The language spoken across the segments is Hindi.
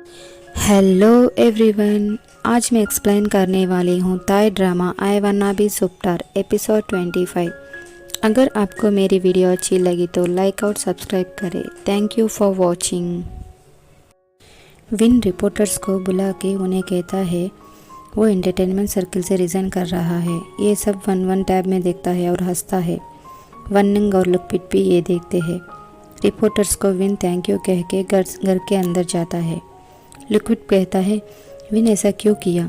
Hello everyone. आज मैं एक्सप्लेन करने वाली हूँ ताई drama I wanna be superstar episode 25। अगर आपको मेरी वीडियो अच्छी लगी तो लाइक और सब्सक्राइब करें। Thank you for watching. Win reporters को बुला के उन्हें कहता है वो एंटरटेनमेंट सर्किल से रिज़ाइन कर रहा है। ये सब वन वन टैब में देखता है और हंसता है। वनिंग और लुकपिट भी ये देखते हैं। रिपोर्टर्स को विन थैंक यू कह के घर के अंदर जाता है। लिक्विड कहता है विन ऐसा क्यों किया।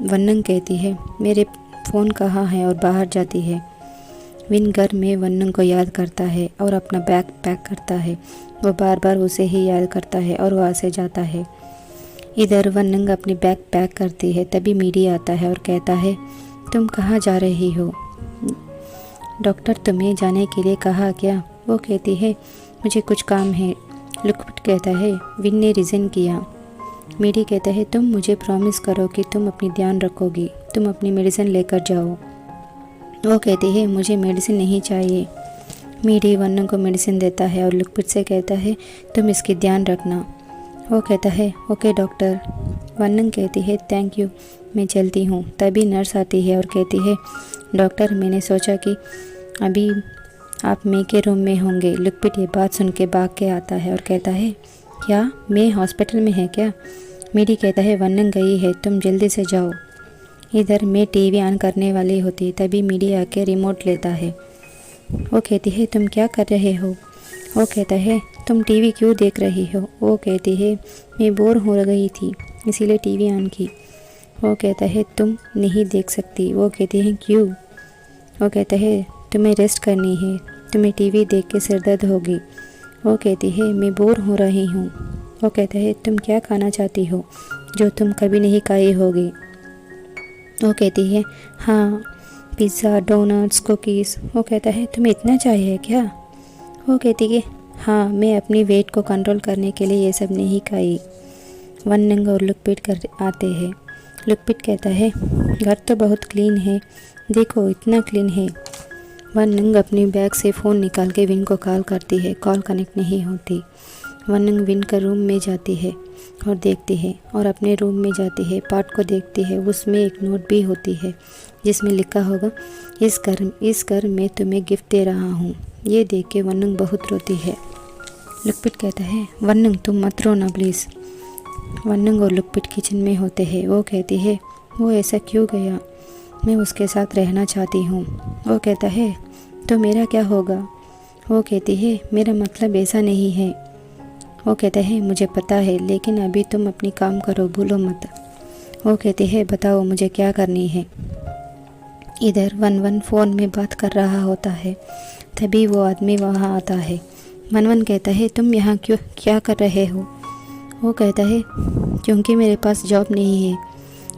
वन्नंग कहती है मेरे फ़ोन कहाँ है और बाहर जाती है। विन घर में वन्नंग को याद करता है और अपना बैग पैक करता है। वो बार बार उसे ही याद करता है और वहाँ से जाता है। इधर वन्नंग अपनी बैग पैक करती है तभी मीडी आता है और कहता है तुम कहाँ जा रही हो। डॉक्टर तुम्हें जाने के लिए कहा क्या। वो कहती है मुझे कुछ काम है। लिक्विड कहता है विन ने रिज़ाइन किया। मीडी कहता है तुम मुझे प्रॉमिस करो कि तुम अपनी ध्यान रखोगी, तुम अपनी मेडिसिन लेकर जाओ। वो कहती है मुझे मेडिसिन नहीं चाहिए। मीडी वन्नंग को मेडिसिन देता है और लिक्विड से कहता है तुम इसकी ध्यान रखना। वो कहता है ओके डॉक्टर। वन्नंग कहती है थैंक यू, मैं चलती हूँ। तभी नर्स आती है और कहती है डॉक्टर मैंने सोचा कि अभी आप मे के रूम में होंगे। लिक्विड ये बात सुन के भाग के आता है और कहता है क्या मैं हॉस्पिटल में है क्या। मीडी कहता है वन्नंग गई है, तुम जल्दी से जाओ। इधर मैं टीवी ऑन करने वाली होती तभी मीडी आके रिमोट लेता है। वो कहती है तुम क्या कर रहे हो। वो कहता है तुम टीवी क्यों देख रही हो। वो कहती है मैं बोर हो गई थी इसीलिए टीवी ऑन की। वो कहता है तुम नहीं देख सकती। वो कहती है क्यों। वो कहता है तुम्हें रेस्ट करनी है, तुम्हें टीवी देख के सिर दर्द होगी। वो कहती है मैं बोर हो रही हूँ। वो कहता है तुम क्या खाना चाहती हो जो तुम कभी नहीं खाई होगी। वो कहती है हाँ पिज़्ज़ा, डोनट्स, कुकीज़। वो कहता है तुम्हें इतना चाहिए क्या। वो कहती है हाँ मैं अपनी वेट को कंट्रोल करने के लिए ये सब नहीं खाई। वन्नंग और लुकपिट कर आते हैं। लुकपिट कहता है घर तो बहुत क्लीन है, देखो इतना क्लीन है। वन्नंग अपनी बैग से फ़ोन निकाल के विन को कॉल करती है। कॉल कनेक्ट नहीं होती। वन्नंग विन का रूम में जाती है और देखती है और अपने रूम में जाती है। पार्ट को देखती है। उसमें एक नोट भी होती है जिसमें लिखा होगा इस घर में तुम्हें गिफ्ट दे रहा हूँ। ये देख के वन्नंग बहुत रोती है। लुकपिट कहता है वन्नंग तुम मत रोना प्लीज़। वन्नंग और लुकपिट किचन में होते हैं। वो कहती है वो ऐसा क्यों गया, मैं उसके साथ रहना चाहती हूँ। वो कहता है तो मेरा क्या होगा। वो कहती है मेरा मतलब ऐसा नहीं है। वो कहता है मुझे पता है लेकिन अभी तुम अपनी काम करो, भूलो मत। वो कहती है बताओ मुझे क्या करनी है। इधर वन फ़ोन में बात कर रहा होता है तभी वो आदमी वहाँ आता है। वन कहता है तुम यहाँ क्यों क्या कर रहे हो। वो कहता है क्योंकि मेरे पास जॉब नहीं है।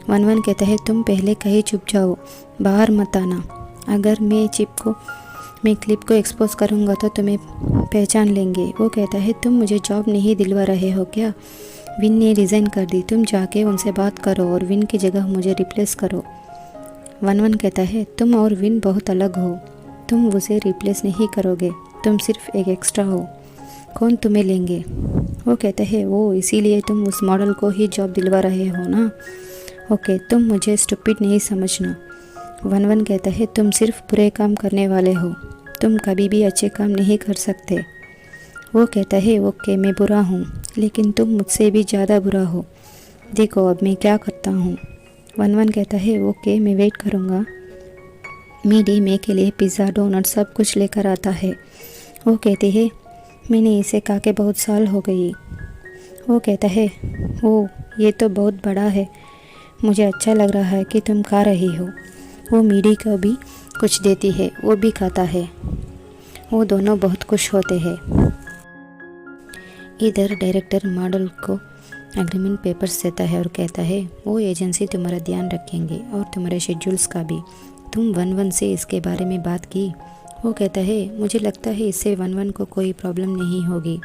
वन कहता है तुम पहले कहीं छुप जाओ, बाहर मत आना। अगर मैं क्लिप को एक्सपोज करूँगा तो तुम्हें पहचान लेंगे। वो कहता है तुम मुझे जॉब नहीं दिलवा रहे हो क्या। विन ने रिज़ाइन कर दी, तुम जाके उनसे बात करो और विन की जगह मुझे रिप्लेस करो। वन कहता है तुम और विन बहुत अलग हो, तुम उसे रिप्लेस नहीं करोगे, तुम सिर्फ एक एक्स्ट्रा हो, कौन तुम्हें लेंगे। वो कहता है वो इसीलिए तुम उस मॉडल को ही जॉब दिलवा रहे हो ना। ओके तुम मुझे स्टूपिड नहीं समझना। वन कहता है तुम सिर्फ बुरे काम करने वाले हो, तुम कभी भी अच्छे काम नहीं कर सकते। वो कहता है ओके मैं बुरा हूँ लेकिन तुम मुझसे भी ज़्यादा बुरा हो, देखो अब मैं क्या करता हूँ। वन कहता है ओके मैं वेट करूँगा। मीडी मे के लिए पिज़्ज़ा, डोनट सब कुछ लेकर आता है। वो कहती है मैंने इसे खा के बहुत साल हो गई। वो कहता है ओ ये तो बहुत बड़ा है, मुझे अच्छा लग रहा है कि तुम खा रही हो। वो मीडी को भी कुछ देती है, वो भी खाता है। वो दोनों बहुत खुश होते हैं। इधर डायरेक्टर मॉडल को एग्रीमेंट पेपर्स देता है और कहता है वो एजेंसी तुम्हारा ध्यान रखेंगे और तुम्हारे शेड्यूल्स का भी। तुम वन से इसके बारे में बात की। वो कहता है मुझे लगता है इससे वन को कोई प्रॉब्लम नहीं होगी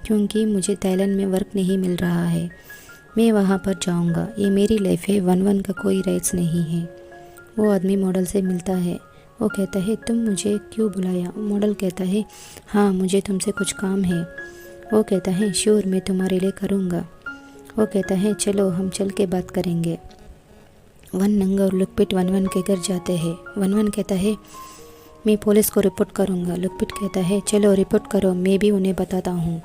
क्योंकि मुझे थाईलैंड में वर्क नहीं मिल रहा है। मैं वहाँ पर जाऊँगा, ये मेरी लाइफ है, वन का कोई राइट्स नहीं है। वो आदमी मॉडल से मिलता है। वो कहता है तुम मुझे क्यों बुलाया। मॉडल कहता है हाँ मुझे तुमसे कुछ काम है। वो कहता है श्योर मैं तुम्हारे लिए करूँगा। वो कहता है चलो हम चल के बात करेंगे। वन नंग और लुकपिट वन वन के घर जाते हैं। वन वन कहता है मैं पुलिस को रिपोर्ट करूँगा। लुकपिट कहता है चलो रिपोर्ट करो, मैं भी उन्हें बताता हूँ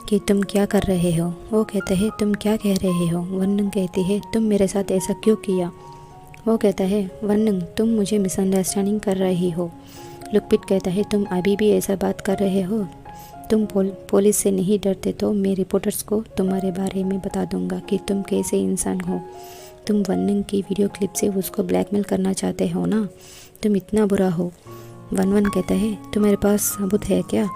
कि तुम क्या कर रहे हो। वो कहते हैं तुम क्या कह रहे हो। वन नंग कहती है तुम मेरे साथ ऐसा क्यों किया। वो कहता है वन नंग तुम मुझे मिसअंडरस्टैंडिंग कर रही हो। लुकपिट कहता है तुम अभी भी ऐसा बात कर रहे हो। तुम पुलिस से नहीं डरते तो मैं रिपोर्टर्स को तुम्हारे बारे में बता दूंगा कि तुम कैसे इंसान हो। तुम वन नंग की वीडियो क्लिप से उसको ब्लैकमेल करना चाहते हो ना, तुम इतना बुरा हो। वन वन कहता है तुम्हारे पास सबूत है क्या,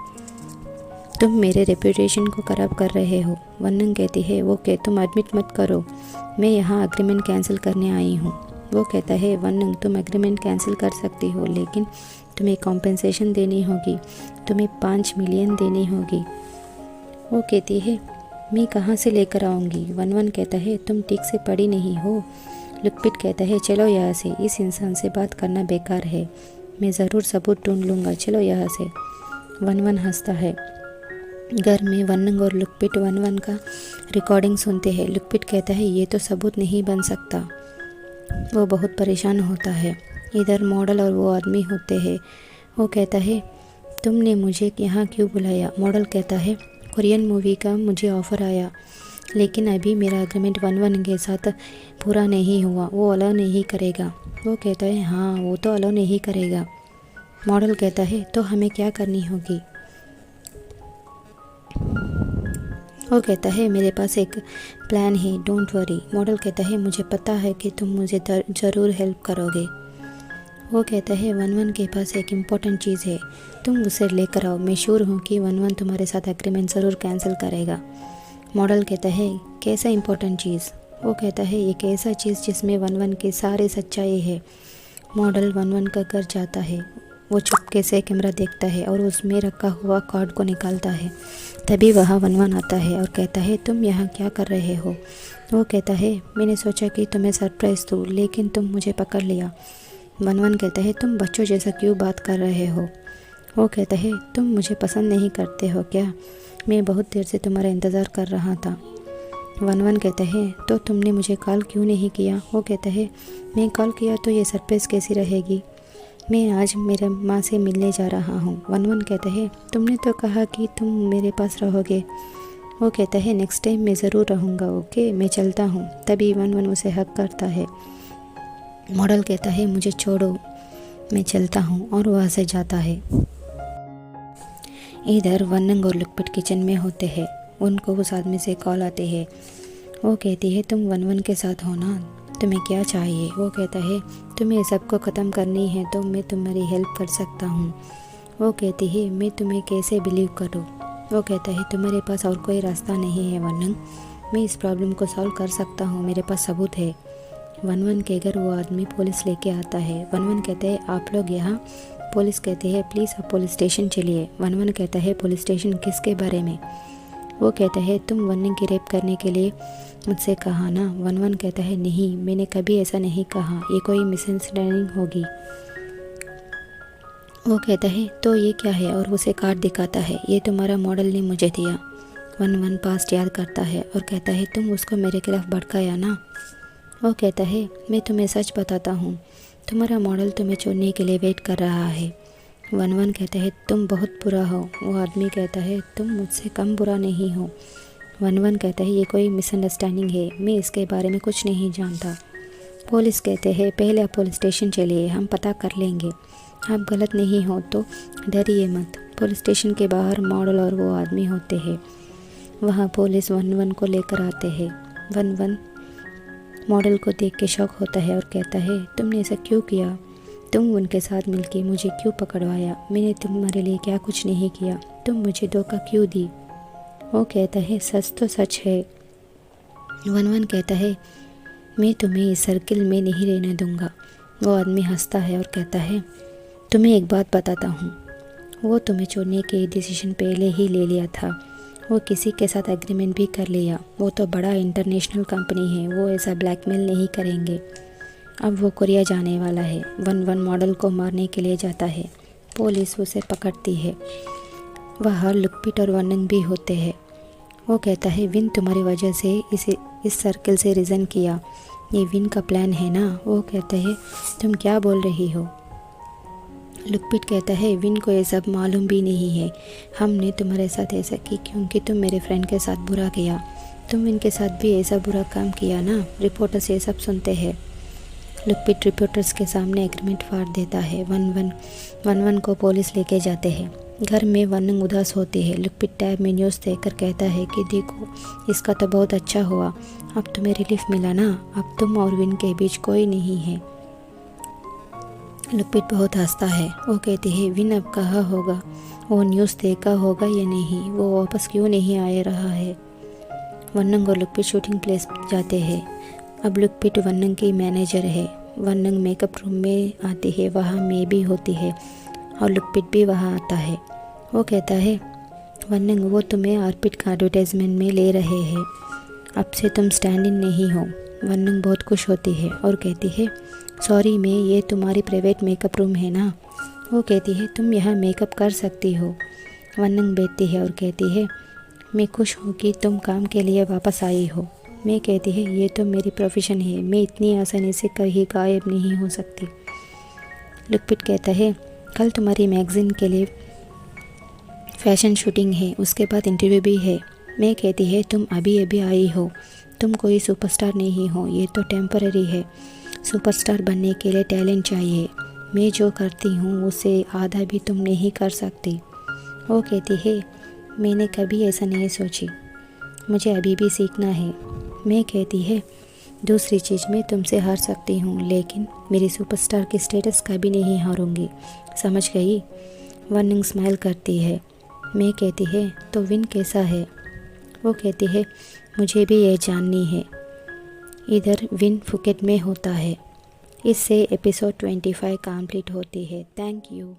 तुम मेरे रेपुटेशन को ख़राब कर रहे हो। वन नंग कहती है वो के तुम एडमिट मत करो, मैं यहाँ एग्रीमेंट कैंसिल करने आई हूँ। वो कहता है वन नंग तुम एग्रीमेंट कैंसिल कर सकती हो, लेकिन तुम्हें कॉम्पेंसेशन देनी होगी, तुम्हें 5 मिलियन देनी होगी। वो कहती है मैं कहाँ से लेकर आऊँगी। वन वन कहता है तुम ठीक से पढ़ी नहीं हो। लुकपिट कहता है चलो यहाँ से, इस इंसान से बात करना बेकार है, मैं ज़रूर सबूत ढूंढ लूँगा, चलो यहाँ से। वन वन हंसता है। घर में वन नंग और लुकपिट वन वन का रिकॉर्डिंग सुनते हैं। लुकपिट कहता है ये तो सबूत नहीं बन सकता। वो बहुत परेशान होता है। इधर मॉडल और वो आदमी होते हैं। वो कहता है तुमने मुझे यहाँ क्यों बुलाया। मॉडल कहता है कोरियन मूवी का मुझे ऑफ़र आया, लेकिन अभी मेरा एग्रीमेंट वन वन के साथ पूरा नहीं हुआ, वो अलाउ नहीं करेगा। वो कहता है हाँ वो तो अलाउ नहीं करेगा। मॉडल कहता है तो हमें क्या करनी होगी। वो कहता है मेरे पास एक प्लान है, डोंट वरी। मॉडल कहता है मुझे पता है कि तुम मुझे ज़रूर हेल्प करोगे। वो कहता है वन वन के पास एक इम्पॉर्टेंट चीज़ है, तुम उसे लेकर आओ, मैं श्योर हूँ कि वन वन तुम्हारे साथ एग्रीमेंट ज़रूर कैंसिल करेगा। मॉडल कहता है कैसा इम्पोर्टेंट चीज़। वो कहता है एक ऐसा चीज़ जिसमें वन वन की सारी सच्चाई है। मॉडल वन वन का घर जाता है। वो चुपके से कैमरा देखता है और उसमें रखा हुआ कार्ड को निकालता है। तभी वहाँ वन वन आता है और कहता है तुम यहाँ क्या कर रहे हो। वो कहता है मैंने सोचा कि तुम्हें सरप्राइज़ दूँ, लेकिन तुम मुझे पकड़ लिया। वन वन कहता है तुम बच्चों जैसा क्यों बात कर रहे हो। वो कहता है तुम मुझे पसंद नहीं करते हो क्या, मैं बहुत देर से तुम्हारा इंतज़ार कर रहा था। वन वन कहता है तो तुमने मुझे कॉल क्यों नहीं किया। वो कहता है मैं कॉल किया तो ये सरप्राइज़ कैसी रहेगी, मैं आज मेरे माँ से मिलने जा रहा हूँ। वन वन कहता है तुमने तो कहा कि तुम मेरे पास रहोगे। वो कहता है नेक्स्ट टाइम मैं ज़रूर रहूँगा, ओके मैं चलता हूँ। तभी वन वन उसे हक करता है। मॉडल कहता है मुझे छोड़ो, मैं चलता हूँ, और वहाँ से जाता है। इधर वन नंग और लुकपिट किचन में होते हैं। उनको उस आदमी से कॉल आती है। वो कहती है तुम वन वन के साथ हो ना, तुम्हें क्या चाहिए। वो कहता है तुम्हें सबको ख़त्म करनी है तो मैं तुम्हारी हेल्प कर सकता हूँ। वो कहती है मैं तुम्हें कैसे बिलीव करूँ। वो कहता है तुम्हारे पास और कोई रास्ता नहीं है वन नंग, मैं इस प्रॉब्लम को सॉल्व कर सकता हूँ, मेरे पास सबूत है। वन वन के घर वो आदमी पुलिस लेके आता है। वन वन कहते हैं आप लोग यहाँ। पुलिस कहती है प्लीज़ आप पुलिस स्टेशन चलिए। वन वन कहता है पुलिस स्टेशन किसके बारे में। वो कहता है तुम वन नंग की रेप करने के लिए मुझसे कहा ना। वन वन कहता है नहीं, मैंने कभी ऐसा नहीं कहा, ये कोई मिसअंडरस्टैंडिंग होगी। वो कहता है तो ये क्या है, और उसे कार्ड दिखाता है, ये तुम्हारा मॉडल ने मुझे दिया। वन वन पास्ट याद करता है और कहता है तुम उसको मेरे खिलाफ भड़काया ना। वो कहता है मैं तुम्हें सच बताता हूँ, तुम्हारा मॉडल तुम्हें छोड़ने के लिए वेट कर रहा है। वन वन कहता है तुम बहुत बुरा हो। वो आदमी कहता है तुम मुझसे कम बुरा नहीं हो। वन वन कहता है ये कोई मिसअंडरस्टैंडिंग है, मैं इसके बारे में कुछ नहीं जानता। पुलिस कहते हैं पहले आप पुलिस स्टेशन चलिए, हम पता कर लेंगे, आप गलत नहीं हो तो डरिए मत। पुलिस स्टेशन के बाहर मॉडल और वो आदमी होते हैं। वहाँ पुलिस वन वन को लेकर आते हैं। वन वन मॉडल को देख के शौक होता है और कहता है तुमने ऐसा क्यों किया, तुम उनके साथ मिलके मुझे क्यों पकड़वाया, मैंने तुम्हारे लिए क्या कुछ नहीं किया, तुम मुझे धोखा क्यों दी। वो कहता है सच तो सच है। वन वन कहता है मैं तुम्हें इस सर्किल में नहीं रहने दूंगा। वो आदमी हंसता है और कहता है तुम्हें एक बात बताता हूँ, वो तुम्हें छोड़ने के डिसीजन पहले ही ले लिया था, वो किसी के साथ एग्रीमेंट भी कर लिया, वो तो बड़ा इंटरनेशनल कंपनी है, वो ऐसा ब्लैकमेल नहीं करेंगे। अब वो कोरिया जाने वाला है। वन वन मॉडल को मारने के लिए जाता है। पुलिस उसे पकड़ती है। वहाँ लुकपिट और वन नंग भी होते हैं। वो कहता है विन तुम्हारी वजह से इस सर्कल से रिज़न किया, ये विन का प्लान है ना। वो कहता है तुम क्या बोल रही हो। लुकपिट कहता है विन को ये सब मालूम भी नहीं है, हमने तुम्हारे साथ ऐसा की क्योंकि तुम मेरे फ्रेंड के साथ बुरा किया, तुम इनके साथ भी ऐसा बुरा काम किया ना, रिपोर्टर्स ये सब सुनते हैं। लुकपिट रिपोर्टर्स के सामने एग्रीमेंट फाड़ देता है। वन को पुलिस लेके जाते हैं। घर में वनंग उदास होती है। लुकपिट टैब में न्यूज़ देखकर कहता है कि देखो इसका तो बहुत अच्छा हुआ, अब तुम्हें रिलीफ मिला ना, अब तुम और विन के बीच कोई नहीं है। लुकपिट बहुत हंसता है। वो कहती है विन अब कहाँ होगा, वो न्यूज़ देखा होगा या नहीं, वो वापस क्यों नहीं आ रहा है। वनंग और लुकपिट शूटिंग प्लेस जाते हैं। अब लुकपिट वनंग की मैनेजर है। वनंग मेकअप रूम में आती है, वहाँ मे भी होती है और लुकपिट भी वहाँ आता है। वो कहता है वनंग वो तुम्हें आर्पिट का एडवर्टाइजमेंट में ले रहे हैं, अब से तुम स्टैंड इन नहीं हो। वनंग बहुत खुश होती है और कहती है सॉरी मैं, ये तुम्हारी प्राइवेट मेकअप रूम है ना। वो कहती है तुम यहाँ मेकअप कर सकती हो। वनंग बैठती है और कहती है मैं खुश हूँ कि तुम काम के लिए वापस आई हो। मैं कहती है ये तो मेरी प्रोफेशन है, मैं इतनी आसानी से कहीं गायब नहीं हो सकती। लुकपिट कहता है कल तुम्हारी मैगज़ीन के लिए फैशन शूटिंग है, उसके बाद इंटरव्यू भी है। मैं कहती है तुम अभी अभी आई हो, तुम कोई सुपरस्टार नहीं हो, ये तो टेम्पररी है। सुपरस्टार बनने के लिए टैलेंट चाहिए, मैं जो करती हूँ उससे आधा भी तुम नहीं कर सकती। वो कहती है मैंने कभी ऐसा नहीं सोची, मुझे अभी भी सीखना है। मैं कहती है दूसरी चीज़ में तुमसे हार सकती हूँ, लेकिन मेरी सुपरस्टार की स्टेटस कभी नहीं हारूंगी, समझ गई। वनंग स्माइल करती है। मैं कहती है तो विन कैसा है। वो कहती है मुझे भी ये जाननी है। इधर विन फुकेट में होता है। इससे एपिसोड 25 कंप्लीट होती है। Thank you.